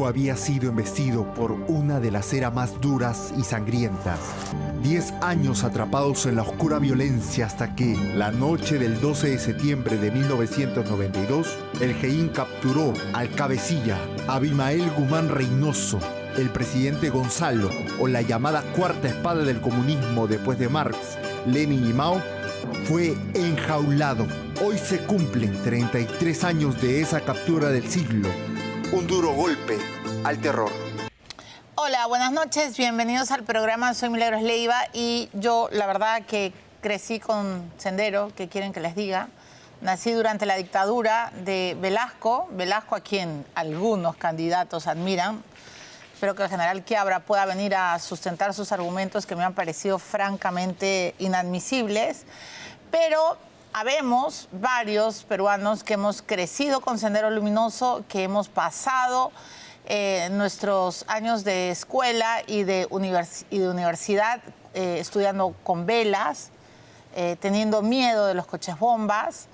Perú había sido embestido por una de las eras más duras y sangrientas. 10 años atrapados en la oscura violencia hasta que, la noche del 12 de septiembre de 1992, el GEIN capturó al cabecilla, Abimael Guzmán Reynoso, el presidente Gonzalo, o la llamada cuarta espada del comunismo después de Marx, Lenin y Mao, fue enjaulado. Hoy se cumplen 33 años de esa captura del siglo. Un duro golpe al terror. Hola, buenas noches, bienvenidos al programa. Soy Milagros Leiva y yo, la verdad, que crecí con Sendero, ¿qué quieren que les diga? Nací durante la dictadura de Velasco, a quien algunos candidatos admiran. Espero que el general Quiabra pueda venir a sustentar sus argumentos que me han parecido francamente inadmisibles, pero habemos varios peruanos que hemos crecido con Sendero Luminoso, que hemos pasado nuestros años de escuela y de universidad estudiando con velas, teniendo miedo de los coches bombas,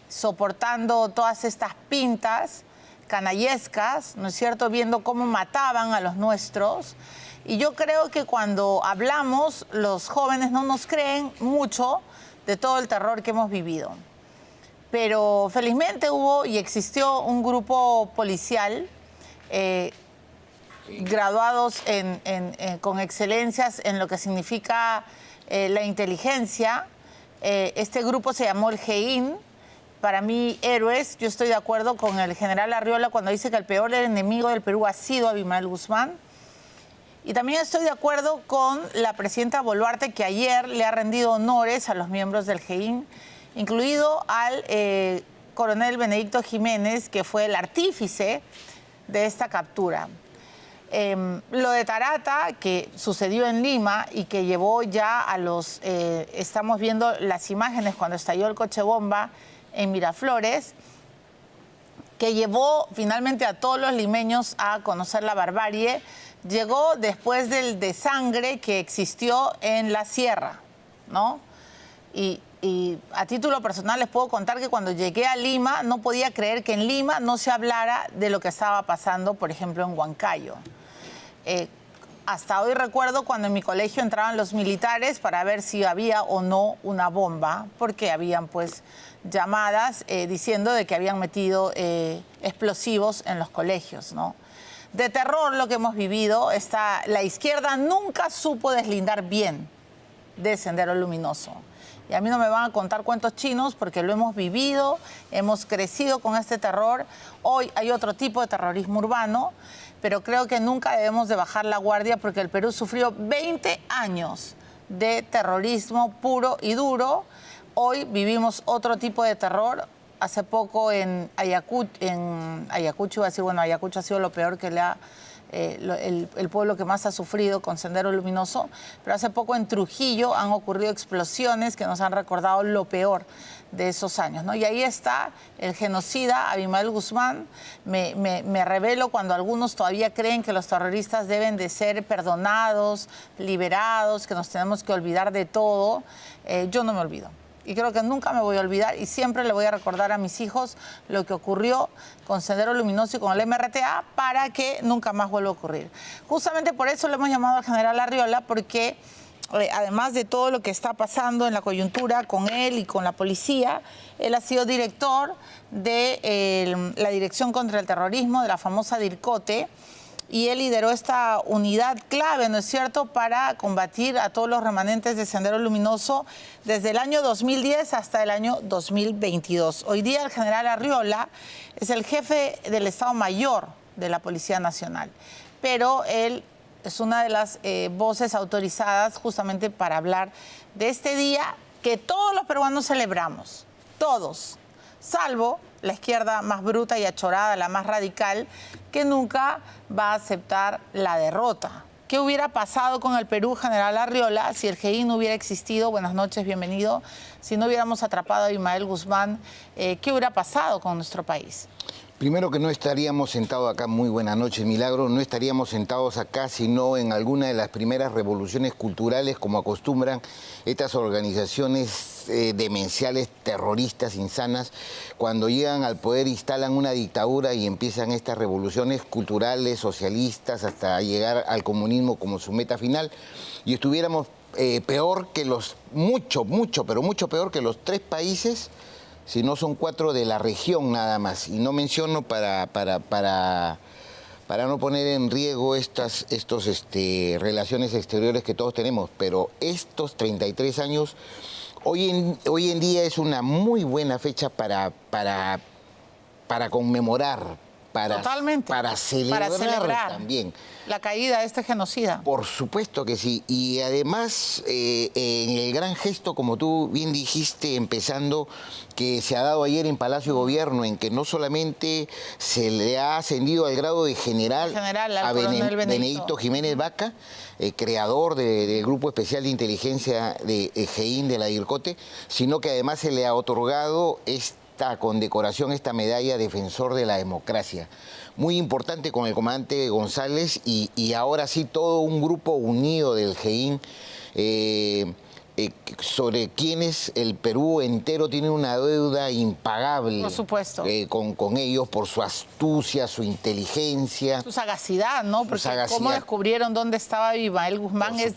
soportando todas estas pintas canallescas, ¿no es cierto?, viendo cómo mataban a los nuestros. Y yo creo que cuando hablamos, los jóvenes no nos creen mucho de todo el terror que hemos vivido. Pero felizmente hubo y existió un grupo policial graduados con excelencias en lo que significa la inteligencia. Este grupo se llamó el GEIN. Para mí, héroes. Yo estoy de acuerdo con el general Arriola cuando dice que el peor enemigo del Perú ha sido Abimael Guzmán. Y también estoy de acuerdo con la presidenta Boluarte, que ayer le ha rendido honores a los miembros del GEIN, incluido al coronel Benedicto Jiménez, que fue el artífice de esta captura. Lo de Tarata, que sucedió en Lima y que llevó ya a los... estamos viendo las imágenes cuando estalló el coche bomba en Miraflores, que llevó finalmente a todos los limeños a conocer la barbarie, llegó después del desangre que existió en la sierra, ¿no? Y a título personal les puedo contar que cuando llegué a Lima no podía creer que en Lima no se hablara de lo que estaba pasando, por ejemplo, en Huancayo. Hasta hoy recuerdo cuando en mi colegio entraban los militares para ver si había o no una bomba, porque habían pues llamadas diciendo de que habían metido explosivos en los colegios, ¿no? De terror lo que hemos vivido, la izquierda nunca supo deslindar bien de Sendero Luminoso. Y a mí no me van a contar cuentos chinos porque lo hemos vivido, hemos crecido con este terror. Hoy hay otro tipo de terrorismo urbano, pero creo que nunca debemos de bajar la guardia porque el Perú sufrió 20 años de terrorismo puro y duro. Hoy vivimos otro tipo de terror. Hace poco en Ayacucho, iba a decir, bueno, Ayacucho ha sido lo peor que el pueblo que más ha sufrido con Sendero Luminoso, pero hace poco en Trujillo han ocurrido explosiones que nos han recordado lo peor de esos años, ¿no? Y ahí está el genocida Abimael Guzmán. Me revelo cuando algunos todavía creen que los terroristas deben de ser perdonados, liberados, que nos tenemos que olvidar de todo. Yo no me olvido. Y creo que nunca me voy a olvidar y siempre le voy a recordar a mis hijos lo que ocurrió con Sendero Luminoso y con el MRTA para que nunca más vuelva a ocurrir. Justamente por eso le hemos llamado al general Arriola, porque además de todo lo que está pasando en la coyuntura con él y con la policía, él ha sido director de la Dirección contra el Terrorismo, de la famosa DIRCOTE, y él lideró esta unidad clave, ¿no es cierto?, para combatir a todos los remanentes de Sendero Luminoso desde el año 2010 hasta el año 2022. Hoy día el general Arriola es el jefe del Estado Mayor de la Policía Nacional, pero él es una de las voces autorizadas justamente para hablar de este día que todos los peruanos celebramos, todos, salvo la izquierda más bruta y achorada, la más radical, que nunca va a aceptar la derrota. ¿Qué hubiera pasado con el Perú, general Arriola, si el GEIN no hubiera existido? Buenas noches, bienvenido. Si no hubiéramos atrapado a Abimael Guzmán, ¿qué hubiera pasado con nuestro país? Primero que no estaríamos sentados acá, muy buenas noches, Milagro, no estaríamos sentados acá sino en alguna de las primeras revoluciones culturales, como acostumbran estas organizaciones demenciales, terroristas, insanas. Cuando llegan al poder instalan una dictadura y empiezan estas revoluciones culturales, socialistas, hasta llegar al comunismo como su meta final. Y estuviéramos peor que pero mucho peor que los 3 países, si no son 4 de la región nada más. Y no menciono para no poner en riesgo estas relaciones exteriores que todos tenemos, pero estos 33 años, hoy en día es una muy buena fecha para conmemorar, Totalmente. para celebrar también. La caída de este genocida. Por supuesto que sí. Y además, en el gran gesto, como tú bien dijiste, empezando, que se ha dado ayer en Palacio de Gobierno, en que no solamente se le ha ascendido al grado de general a Benedicto Jiménez Vaca, creador del Grupo Especial de Inteligencia de GEIN de la DIRCOTE, sino que además se le ha otorgado esta condecoración, esta medalla Defensor de la Democracia. Muy importante con el comandante González y ahora sí todo un grupo unido del GEIN, sobre quienes el Perú entero tiene una deuda impagable. Por supuesto. Con ellos, por su astucia, su inteligencia. Su sagacidad, ¿no? Porque cómo descubrieron dónde estaba Abimael Guzmán es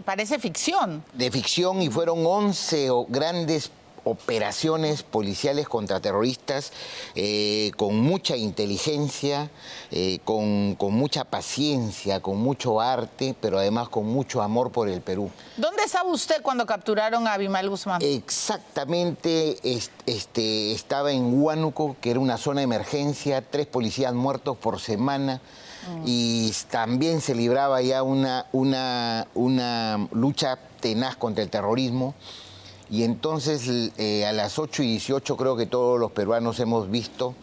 parece ficción. De ficción, y fueron 11 grandes operaciones policiales contra terroristas, con mucha inteligencia, con mucha paciencia, con mucho arte, pero además con mucho amor por el Perú. ¿Dónde estaba usted cuando capturaron a Abimael Guzmán? Exactamente, estaba en Huánuco, que era una zona de emergencia, 3 policías muertos por semana. Y también se libraba ya una lucha tenaz contra el terrorismo. Y entonces a las 8:18 creo que todos los peruanos hemos visto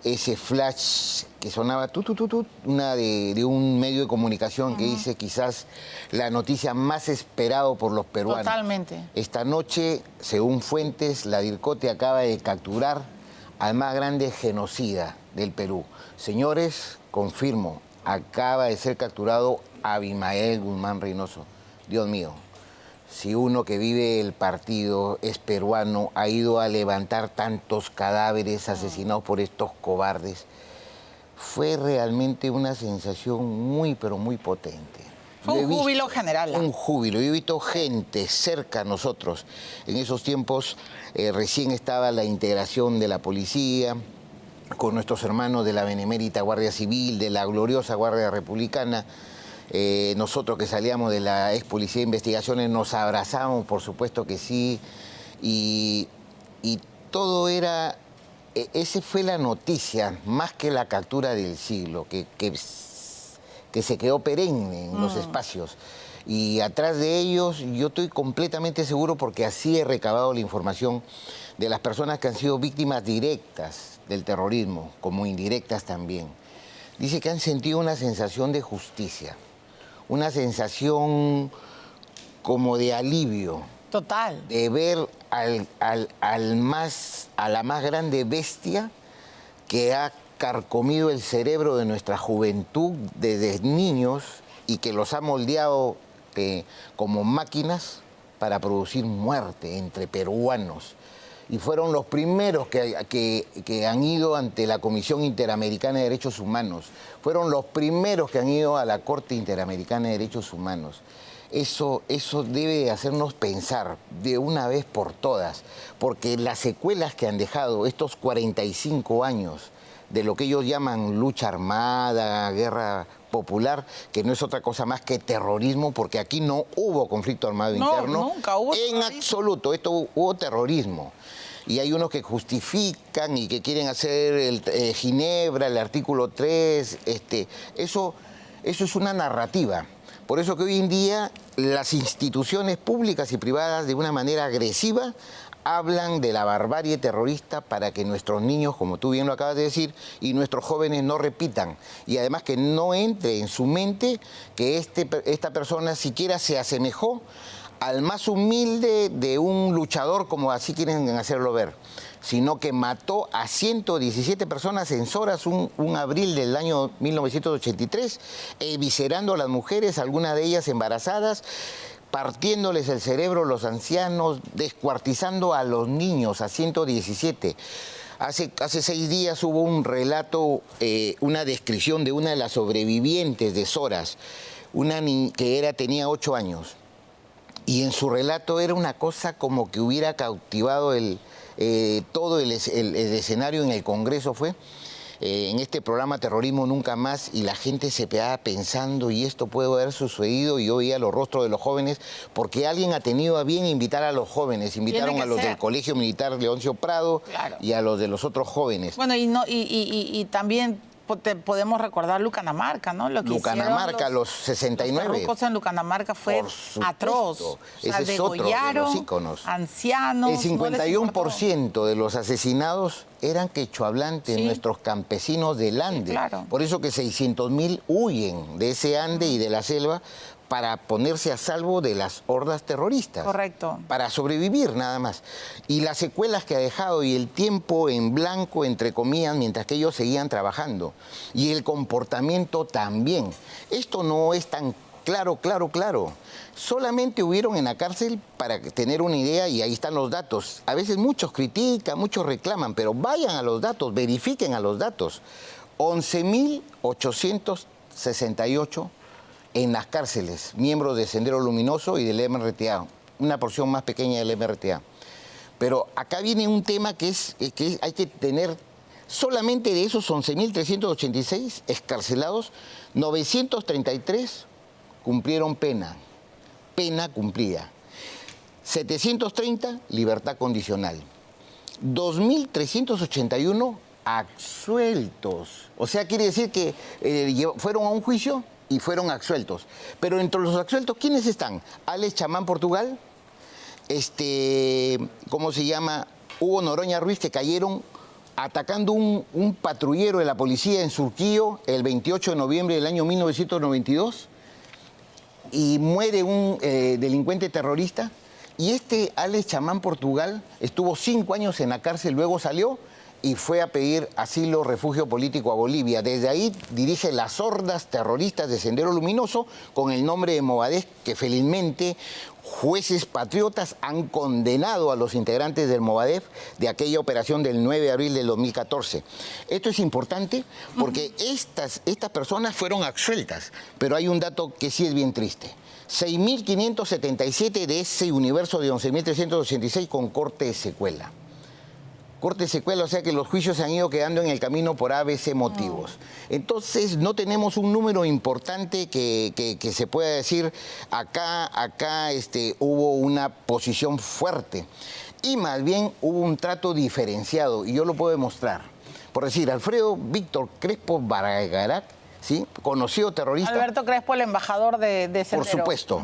ese flash que sonaba de un medio de comunicación que dice quizás la noticia más esperada por los peruanos. Totalmente. Esta noche, según fuentes, la DIRCOTE acaba de capturar al más grande genocida del Perú. Señores, confirmo, acaba de ser capturado Abimael Guzmán Reynoso. Dios mío. Si uno que vive el partido, es peruano, ha ido a levantar tantos cadáveres asesinados por estos cobardes, fue realmente una sensación muy, pero muy potente. Fue un júbilo general. Un júbilo. Yo he visto gente cerca a nosotros. En esos tiempos recién estaba la integración de la policía, con nuestros hermanos de la Benemérita Guardia Civil, de la gloriosa Guardia Republicana. Nosotros que salíamos de la ex Policía de Investigaciones nos abrazamos, por supuesto que sí, y todo era, esa fue la noticia, más que la captura del siglo, que se quedó perenne en los espacios. Y atrás de ellos, yo estoy completamente seguro, porque así he recabado la información de las personas que han sido víctimas directas del terrorismo, como indirectas también. Dice que han sentido una sensación de justicia, una sensación como de alivio. Total. De ver a la más grande bestia que ha carcomido el cerebro de nuestra juventud desde niños y que los ha moldeado como máquinas para producir muerte entre peruanos. Y fueron los primeros que han ido ante la Comisión Interamericana de Derechos Humanos. Fueron los primeros que han ido a la Corte Interamericana de Derechos Humanos. Eso debe hacernos pensar de una vez por todas, porque las secuelas que han dejado estos 45 años de lo que ellos llaman lucha armada, guerra popular, que no es otra cosa más que terrorismo, porque aquí no hubo conflicto armado interno. Nunca hubo en absoluto, esto hubo terrorismo. Y hay unos que justifican y que quieren hacer Ginebra, el artículo 3, eso es una narrativa. Por eso que hoy en día las instituciones públicas y privadas de una manera agresiva hablan de la barbarie terrorista para que nuestros niños, como tú bien lo acabas de decir, y nuestros jóvenes no repitan. Y además que no entre en su mente que esta persona siquiera se asemejó al más humilde de un luchador, como así quieren hacerlo ver, sino que mató a 117 personas en Soras un abril del año 1983, eviscerando a las mujeres, algunas de ellas embarazadas, partiéndoles el cerebro a los ancianos, descuartizando a los niños, a 117. Hace 6 días hubo un relato, una descripción de una de las sobrevivientes de Soras, tenía 8 años. Y en su relato era una cosa como que hubiera cautivado todo el escenario en el Congreso fue. En este programa Terrorismo Nunca Más, y la gente se quedaba pensando, y esto puede haber sucedido, y yo veía los rostros de los jóvenes, porque alguien ha tenido a bien invitar a los jóvenes, invitaron a los del Colegio Militar Leoncio Prado, claro, y a los de los otros jóvenes. Bueno, y también podemos recordar Lucanamarca, ¿no? Lucanamarca, los 69. Los terrucos en Lucanamarca fue atroz. O sea, ese es otro de los íconos. Ancianos. El 51% de los asesinados eran quechohablantes, sí, nuestros campesinos del Ande. Claro. Por eso que 600.000 huyen de ese Ande y de la selva para ponerse a salvo de las hordas terroristas. Correcto. Para sobrevivir nada más. Y las secuelas que ha dejado y el tiempo en blanco, entre comillas, mientras que ellos seguían trabajando. Y el comportamiento también. Esto no es tan claro. Solamente hubieron en la cárcel, para tener una idea, y ahí están los datos. A veces muchos critican, muchos reclaman, pero vayan a los datos, verifiquen a los datos. 11.868 en las cárceles, miembros de Sendero Luminoso y del MRTA, una porción más pequeña del MRTA. Pero acá viene un tema que hay que tener, solamente de esos 11.386 excarcelados, 933 cumplieron pena cumplida. 730, libertad condicional. 2.381 absueltos. O sea, quiere decir que fueron a un juicio y fueron absueltos. Pero entre los absueltos, ¿quiénes están? Alex Chamán Portugal, ¿cómo se llama? Hugo Noroña Ruiz, que cayeron atacando un patrullero de la policía en Surquillo el 28 de noviembre del año 1992, y muere un delincuente terrorista. Y Alex Chamán Portugal estuvo 5 años en la cárcel, luego salió y fue a pedir asilo, refugio político a Bolivia. Desde ahí dirige las hordas terroristas de Sendero Luminoso con el nombre de Movadef, que felizmente jueces patriotas han condenado a los integrantes del Movadef de aquella operación del 9 de abril del 2014. Esto es importante porque estas personas fueron absueltas, pero hay un dato que sí es bien triste. 6.577 de ese universo de 11.386 con corte de secuela. Corte de secuela, o sea que los juicios se han ido quedando en el camino por ABC motivos. Entonces, no tenemos un número importante que se pueda decir, acá hubo una posición fuerte. Y más bien hubo un trato diferenciado, y yo lo puedo demostrar. Por decir, Alfredo Víctor Crespo Baragarac, ¿sí?, conocido terrorista. Alberto Crespo, el embajador de Sendero. Por supuesto.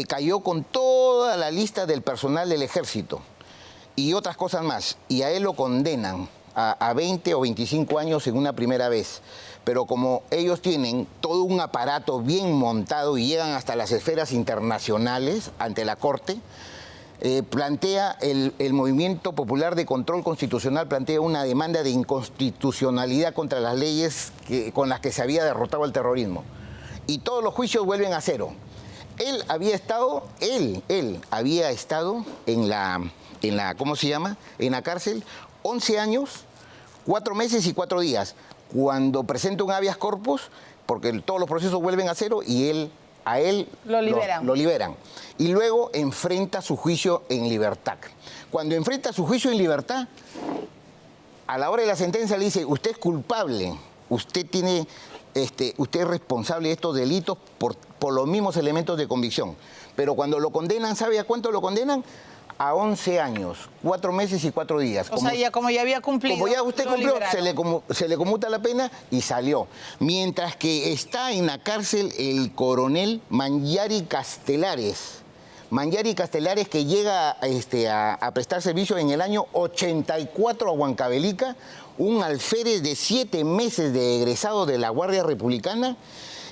Cayó con toda la lista del personal del ejército y otras cosas más, y a él lo condenan a 20 o 25 años en una primera vez. Pero como ellos tienen todo un aparato bien montado y llegan hasta las esferas internacionales ante la Corte, plantea el Movimiento Popular de Control Constitucional, plantea una demanda de inconstitucionalidad contra las leyes con las que se había derrotado el terrorismo. Y todos los juicios vuelven a cero. Él había estado en la ¿cómo se llama?, en la cárcel 11 años, 4 meses y 4 días. Cuando presenta un habeas corpus, porque todos los procesos vuelven a cero, y a él lo liberan. Y luego enfrenta su juicio en libertad. Cuando enfrenta su juicio en libertad, a la hora de la sentencia le dice: usted es culpable, usted es responsable de estos delitos por los mismos elementos de convicción. Pero cuando lo condenan, ¿sabe a cuánto lo condenan? A 11 años, 4 meses y 4 días. O sea, como ya había cumplido. Como ya usted cumplió, se le conmuta la pena y salió. Mientras que está en la cárcel el coronel Manyari Castelares. Manyari Castelares, que llega a prestar servicio en el año 84 a Huancavelica, un alférez de 7 meses de egresado de la Guardia Republicana,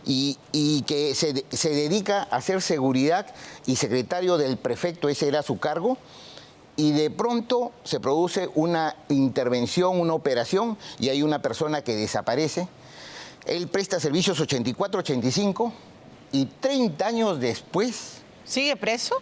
y que se dedica a hacer seguridad y secretario del prefecto, ese era su cargo, y de pronto se produce una intervención, una operación, y hay una persona que desaparece. Él presta servicios 84, 85, y 30 años después... ¿Sigue preso?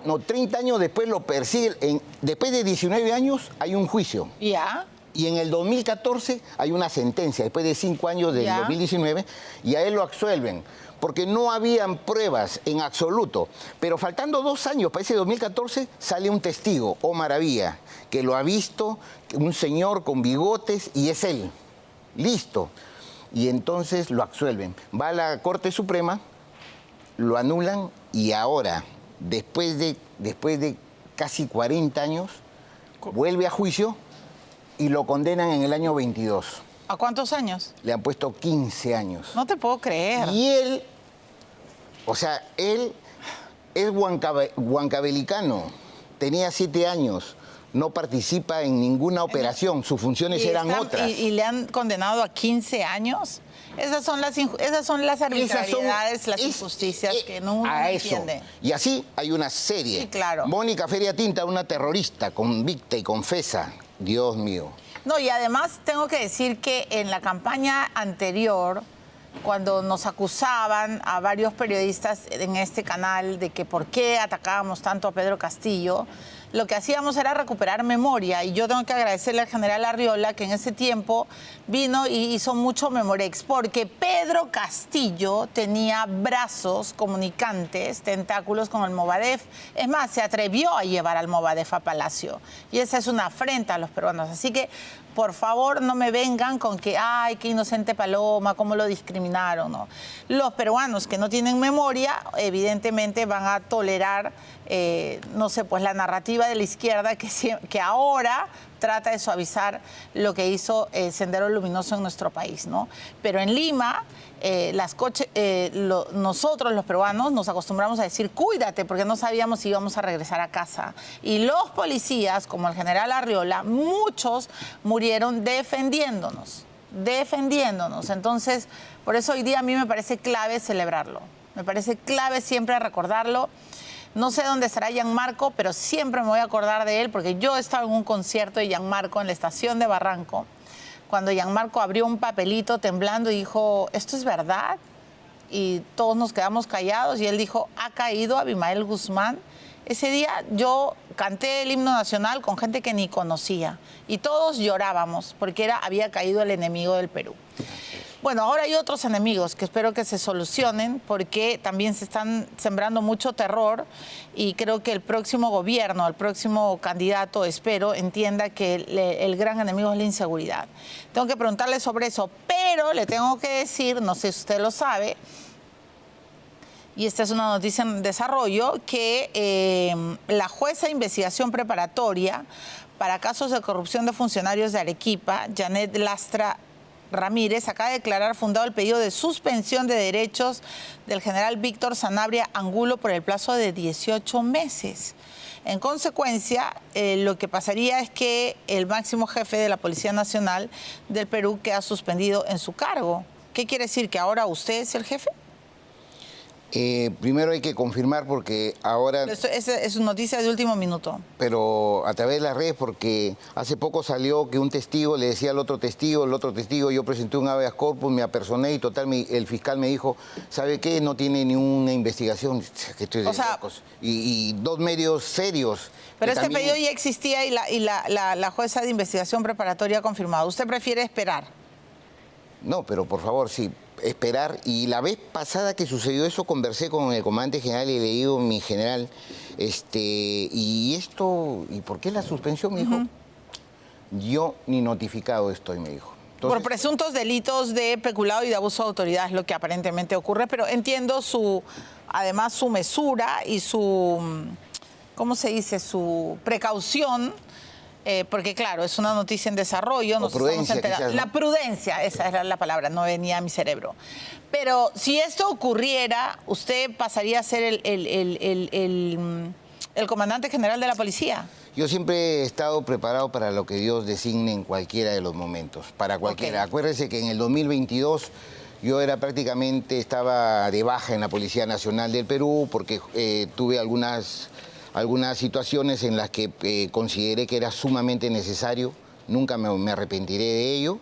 No, 30 años después lo persigue. Después de 19 años hay un juicio. Ya. Y en el 2014 hay una sentencia, después de 5 años del Ya. 2019, y a él lo absuelven, porque no habían pruebas en absoluto. Pero faltando 2 años para ese 2014, sale un testigo, Omar Avía, que lo ha visto, un señor con bigotes, y es él. Listo. Y entonces lo absuelven. Va a la Corte Suprema, lo anulan, y ahora, después de casi 40 años, vuelve a juicio y lo condenan en el año 22. ¿A cuántos años? Le han puesto 15 años. No te puedo creer. Y él, o sea, él es huancabelicano, tenía 7 años, no participa en ninguna operación, sus funciones eran otras. ¿Y le han condenado a 15 años? Esas son las arbitrariedades, las injusticias que no entiende. Y así hay una serie. Sí, claro. Mónica Feria Tinta, una terrorista convicta y confesa. Dios mío. No, y además tengo que decir que en la campaña anterior, cuando nos acusaban a varios periodistas en este canal de que por qué atacábamos tanto a Pedro Castillo, lo que hacíamos era recuperar memoria, y yo tengo que agradecerle al general Arriola que en ese tiempo vino y hizo mucho Memorex, porque Pedro Castillo tenía brazos comunicantes, tentáculos con el Movadef. Es más, se atrevió a llevar al Movadef a Palacio, y esa es una afrenta a los peruanos. Así que, por favor, no me vengan con que, ay, qué inocente Paloma, cómo lo discriminaron, ¿no? Los peruanos que no tienen memoria, evidentemente van a tolerar, no sé, pues la narrativa de la izquierda que ahora trata de suavizar lo que hizo Sendero Luminoso en nuestro país, ¿no? Pero en Lima, nosotros los peruanos nos acostumbramos a decir cuídate, porque no sabíamos si íbamos a regresar a casa. Y los policías, como el general Arriola, muchos murieron defendiéndonos. Entonces, por eso hoy día a mí me parece clave celebrarlo. Me parece clave siempre recordarlo. No sé dónde estará Gianmarco, pero siempre me voy a acordar de él, porque yo estaba en un concierto de Gianmarco en la estación de Barranco, cuando Gianmarco abrió un papelito temblando y dijo, ¿esto es verdad? Y todos nos quedamos callados, y él dijo, ha caído Abimael Guzmán. Ese día yo canté el himno nacional con gente que ni conocía, y todos llorábamos porque había caído el enemigo del Perú. Bueno, ahora hay otros enemigos que espero que se solucionen, porque también se están sembrando mucho terror, y creo que el próximo gobierno, el próximo candidato, espero, entienda que el gran enemigo es la inseguridad. Tengo que preguntarle sobre eso, pero le tengo que decir, no sé si usted lo sabe, y esta es una noticia en desarrollo, que la jueza de investigación preparatoria para casos de corrupción de funcionarios de Arequipa, Janet Lastra Ramírez, acaba de declarar fundado el pedido de suspensión de derechos del general Víctor Sanabria Angulo por el plazo de 18 meses. En consecuencia, lo que pasaría es que el máximo jefe de la Policía Nacional del Perú queda suspendido en su cargo. ¿Qué quiere decir? ¿Que ahora usted es el jefe? Primero hay que confirmar, porque ahora... Es una noticia de último minuto. Pero a través de las redes, porque hace poco salió que un testigo le decía al otro testigo, yo presenté un habeas corpus, me apersoné, y total, el fiscal me dijo, ¿sabe qué? No tiene ni una investigación. Que estoy de locos. Y 2 medios serios. Pero este también... pedido ya existía, y la jueza de investigación preparatoria ha confirmado. ¿Usted prefiere esperar? No, pero por favor, sí, esperar. Y la vez pasada que sucedió eso, conversé con el comandante general y le digo, mi general, ¿y por qué la suspensión? Me dijo, yo ni notificado estoy, me dijo. Entonces, por presuntos delitos de peculado y de abuso de autoridad es lo que aparentemente ocurre, pero entiendo además su mesura y ¿cómo se dice? Su precaución. Porque claro, es una noticia en desarrollo, nos estamos enterando. La prudencia, esa era la palabra, no venía a mi cerebro. Pero si esto ocurriera, usted pasaría a ser el comandante general de la policía. Yo siempre he estado preparado para lo que Dios designe en cualquiera de los momentos, para cualquiera. Okay. Acuérdese que en el 2022 Yo estaba de baja en la Policía Nacional del Perú porque tuve algunas situaciones en las que consideré que era sumamente necesario. Nunca me arrepentiré de ello.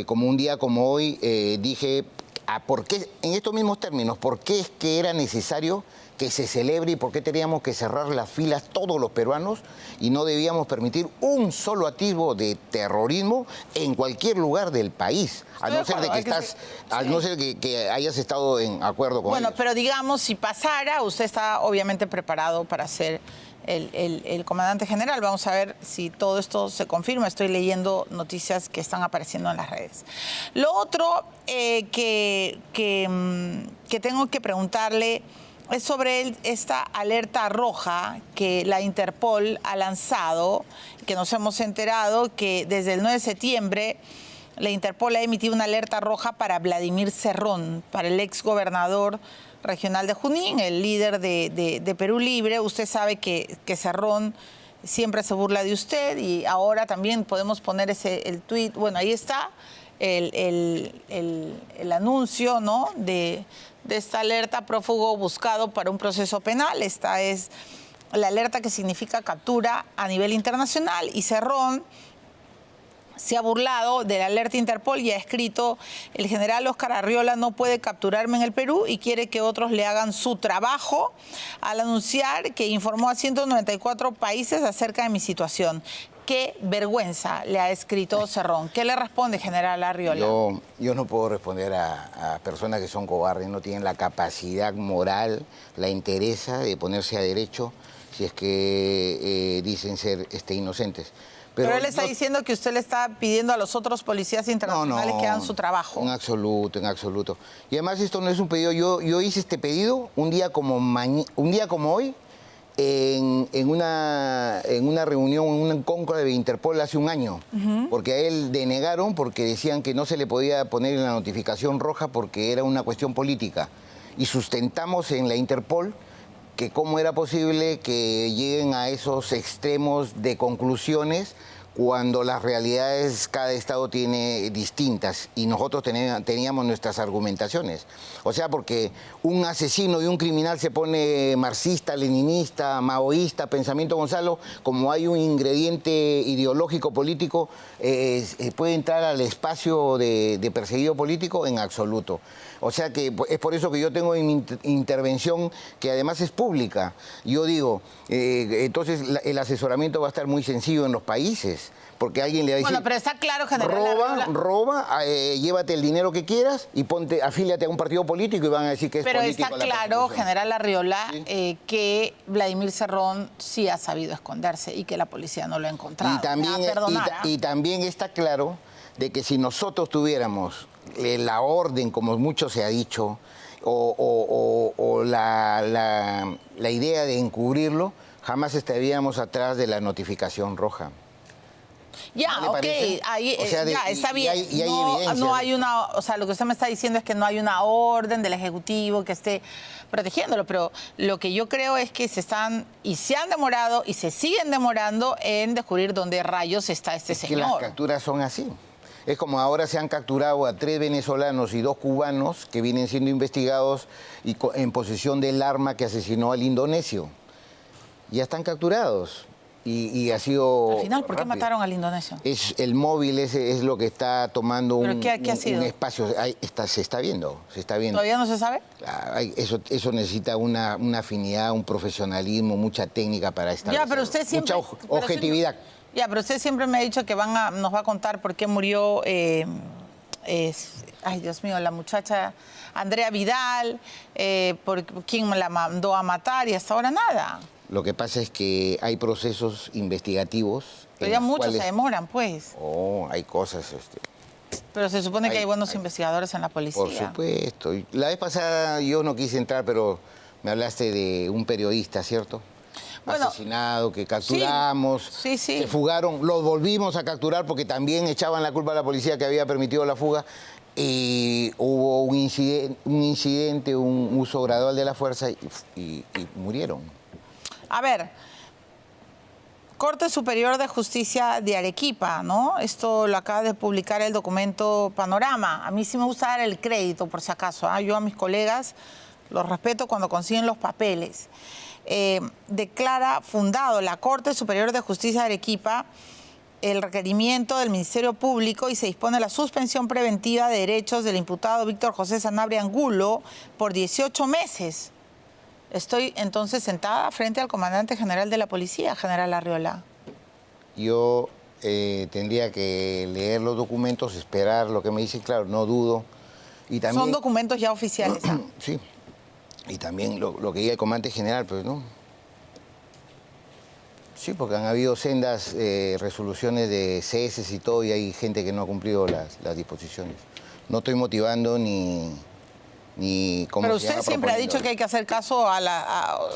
Como un día como hoy dije, ¿por qué, en estos mismos términos, por qué es que era necesario que se celebre y por qué teníamos que cerrar las filas todos los peruanos y no debíamos permitir un solo atisbo de terrorismo en cualquier lugar del país? A no ser de que hayas estado en acuerdo con ellos. Pero digamos, si pasara, usted está obviamente preparado para ser el comandante general. Vamos a ver si todo esto se confirma. Estoy leyendo noticias que están apareciendo en las redes. Lo otro que tengo que preguntarle es sobre esta alerta roja que la Interpol ha lanzado, que nos hemos enterado que desde el 9 de septiembre la Interpol ha emitido una alerta roja para Vladimir Cerrón, para el exgobernador regional de Junín, el líder de Perú Libre. Usted sabe que Cerrón siempre se burla de usted y ahora también podemos poner el tuit. Bueno, ahí está el anuncio, ¿no?, de esta alerta: prófugo buscado para un proceso penal. Esta es la alerta que significa captura a nivel internacional, y Cerrón se ha burlado de la alerta Interpol y ha escrito: el general Óscar Arriola no puede capturarme en el Perú y quiere que otros le hagan su trabajo, al anunciar que informó a 194 países acerca de mi situación. Qué vergüenza, le ha escrito Cerrón. ¿Qué le responde, general Arriola? Yo no puedo responder a personas que son cobardes, no tienen la capacidad moral, la entereza de ponerse a derecho si es que dicen ser inocentes. Pero él está diciendo que usted le está pidiendo a los otros policías internacionales que hagan su trabajo. En absoluto, en absoluto. Y además esto no es un pedido. Yo hice este pedido un día como hoy, en una reunión, en un cónclave de Interpol hace un año, porque a él denegaron porque decían que no se le podía poner en la notificación roja porque era una cuestión política. Y sustentamos en la Interpol que cómo era posible que lleguen a esos extremos de conclusiones cuando las realidades cada estado tiene distintas y nosotros teníamos nuestras argumentaciones. O sea, porque un asesino y un criminal se pone marxista, leninista, maoísta, pensamiento Gonzalo, como hay un ingrediente ideológico político, puede entrar al espacio de perseguido político en absoluto. O sea que es por eso que yo tengo mi intervención, que además es pública. Yo digo, entonces el asesoramiento va a estar muy sencillo en los países, porque alguien le va a decir... Bueno, pero está claro, general... Roba, llévate el dinero que quieras y afíliate a un partido político y van a decir que es político. Pero está claro, general Arriola, ¿sí?, que Vladimir Cerrón sí ha sabido esconderse y que la policía no lo ha encontrado. Y también está claro de que si nosotros tuviéramos la orden, como mucho se ha dicho, o la idea de encubrirlo, jamás estaríamos atrás de la notificación roja. Ya, ¿No ok, ahí, o sea, ya, está bien. Y hay evidencia. No hay una, o sea, lo que usted me está diciendo es que no hay una orden del Ejecutivo que esté protegiéndolo, pero lo que yo creo es que se han demorado y se siguen demorando en descubrir dónde rayos está este señor. Que las capturas son así. Es como ahora se han capturado a 3 venezolanos y 2 cubanos que vienen siendo investigados y en posesión del arma que asesinó al indonesio. Ya están capturados. Y ha sido... Al final, ¿por qué mataron al indonesio? El móvil ese es lo que está tomando un espacio. Se está viendo. ¿Todavía no se sabe? Eso necesita una afinidad, un profesionalismo, mucha técnica para establecer. Ya, pero usted siempre... Mucha objetividad. Pero usted siempre me ha dicho que nos va a contar por qué murió... ay, Dios mío, la muchacha Andrea Vidal, por quién la mandó a matar y hasta ahora nada. Lo que pasa es que hay procesos investigativos. Pero ya muchos se demoran, pues. Hay cosas... Pero se supone que hay buenos investigadores en la policía. Por supuesto. La vez pasada yo no quise entrar, pero me hablaste de un periodista, ¿cierto? Bueno, asesinado, que capturamos, sí. Se fugaron, los volvimos a capturar porque también echaban la culpa a la policía que había permitido la fuga. Y hubo un incidente, un uso gradual de la fuerza y murieron. A ver, Corte Superior de Justicia de Arequipa, ¿no? Esto lo acaba de publicar el documento Panorama. A mí sí me gusta dar el crédito, por si acaso. Yo a mis colegas los respeto cuando consiguen los papeles. Declara fundado la Corte Superior de Justicia de Arequipa el requerimiento del Ministerio Público y se dispone la suspensión preventiva de derechos del imputado Víctor José Sanabria Angulo por 18 meses. Estoy entonces sentada frente al comandante general de la policía, general Arriola. Yo tendría que leer los documentos, esperar lo que me dicen, claro, no dudo. Y también, son documentos ya oficiales. Sí, y también lo que diga el comandante general, pues no. Sí, porque han habido sendas resoluciones de ceses y todo, y hay gente que no ha cumplido las disposiciones. No estoy motivando ni cómo. Pero se usted llama, siempre ha dicho que hay que hacer caso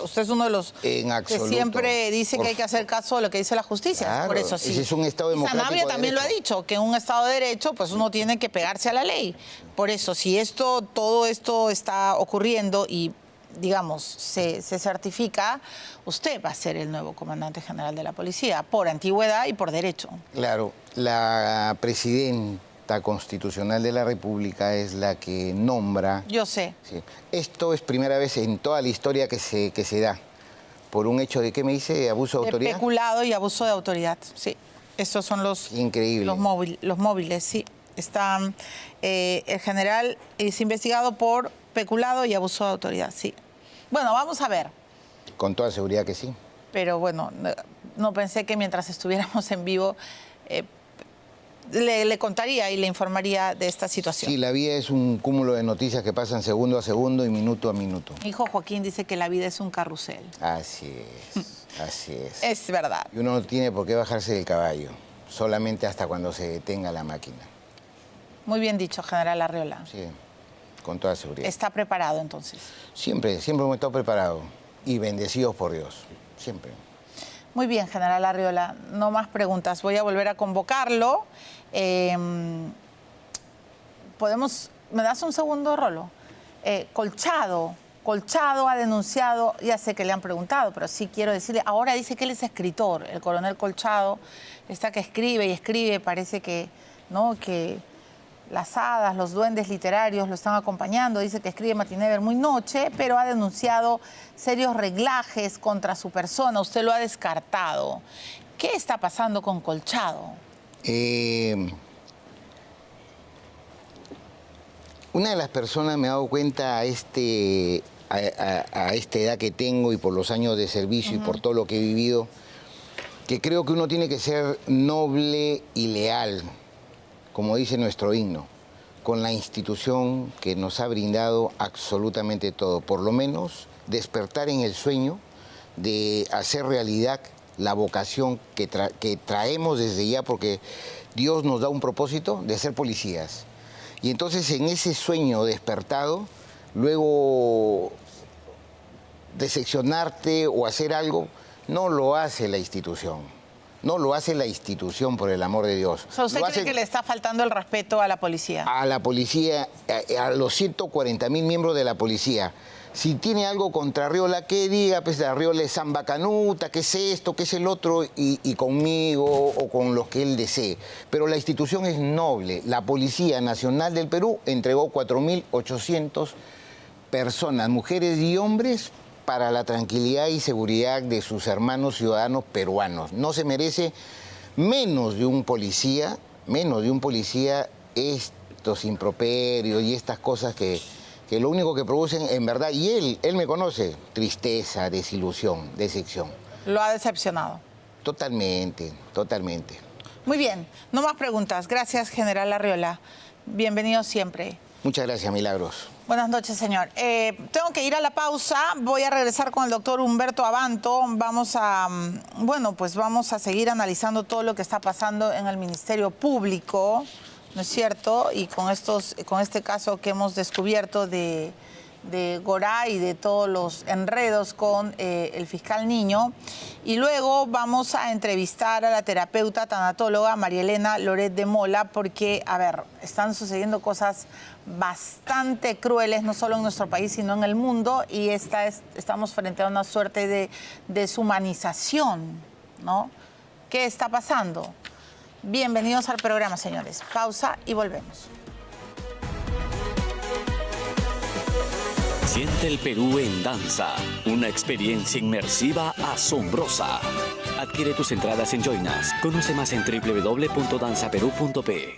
usted es uno de los en absoluto, que siempre dice que hay que hacer caso a lo que dice la justicia. Claro, por eso sí. ese es un Estado democrático. Sanabria también lo ha dicho, que en un Estado de Derecho pues uno tiene que pegarse a la ley. Por eso, si todo esto está ocurriendo y digamos, se certifica, usted va a ser el nuevo comandante general de la policía, por antigüedad y por derecho. Claro, la presidenta constitucional de la República es la que nombra. Yo sé. Sí. Esto es primera vez en toda la historia que se da, por un hecho de, ¿qué me dice? ¿Abuso de autoridad? Peculado y abuso de autoridad, sí. Estos son Increíble. los móviles, sí. Están, el general es investigado por peculado y abuso de autoridad, sí. Bueno, vamos a ver. Con toda seguridad que sí. Pero bueno, no pensé que mientras estuviéramos en vivo le contaría y le informaría de esta situación. Sí, la vida es un cúmulo de noticias que pasan segundo a segundo y minuto a minuto. Mi hijo Joaquín dice que la vida es un carrusel. Así es, así es. Es verdad. Y uno no tiene por qué bajarse del caballo, solamente hasta cuando se detenga la máquina. Muy bien dicho, general Arriola. Sí, con toda seguridad. ¿Está preparado entonces? Siempre hemos estado preparados y bendecidos por Dios, siempre. Muy bien, general Arriola. No más preguntas. Voy a volver a convocarlo. ¿Me das un segundo, Rolo? Colchado ha denunciado, ya sé que le han preguntado, pero sí quiero decirle, ahora dice que él es escritor, el coronel Colchado, está que escribe y escribe, parece que, ¿no?, que las hadas, los duendes literarios lo están acompañando, dice que escribe Matiné muy noche, pero ha denunciado serios reglajes contra su persona, usted lo ha descartado. ¿Qué está pasando con Colchado? Una de las personas, me he dado cuenta a esta edad que tengo y por los años de servicio y por todo lo que he vivido, que creo que uno tiene que ser noble y leal, como dice nuestro himno, con la institución que nos ha brindado absolutamente todo, por lo menos despertar en el sueño de hacer realidad la vocación que traemos desde ya, porque Dios nos da un propósito de ser policías. Y entonces en ese sueño despertado, luego decepcionarte o hacer algo, no lo hace la institución. No lo hace la institución, por el amor de Dios. O sea, ¿usted cree que le está faltando el respeto a la policía? A la policía, a los 140.000 miembros de la policía. Si tiene algo contra Arriola, que diga, pues Arriola es zambacanuta, que es esto, que es el otro, y conmigo o con los que él desee. Pero la institución es noble. La Policía Nacional del Perú entregó 4.800 personas, mujeres y hombres, para la tranquilidad y seguridad de sus hermanos ciudadanos peruanos. No se merece menos de un policía estos improperios y estas cosas que lo único que producen, en verdad, y él me conoce, tristeza, desilusión, decepción. ¿Lo ha decepcionado? Totalmente, totalmente. Muy bien, no más preguntas. Gracias, general Arriola. Bienvenido siempre. Muchas gracias, Milagros. Buenas noches, señor. Tengo que ir a la pausa. Voy a regresar con el doctor Humberto Abanto. Vamos a seguir analizando todo lo que está pasando en el Ministerio Público, ¿no es cierto? Y con este caso que hemos descubierto de Goray y de todos los enredos con el fiscal Niño. Y luego vamos a entrevistar a la terapeuta tanatóloga María Elena Loret de Mola, porque, a ver, están sucediendo cosas bastante crueles, no solo en nuestro país, sino en el mundo, y estamos frente a una suerte de deshumanización, ¿no?, ¿Qué está pasando? Bienvenidos al programa, señores. Pausa y volvemos. Siente el Perú en danza, una experiencia inmersiva asombrosa. Adquiere tus entradas en Join Us. Conoce más en www.danzaperú.pe.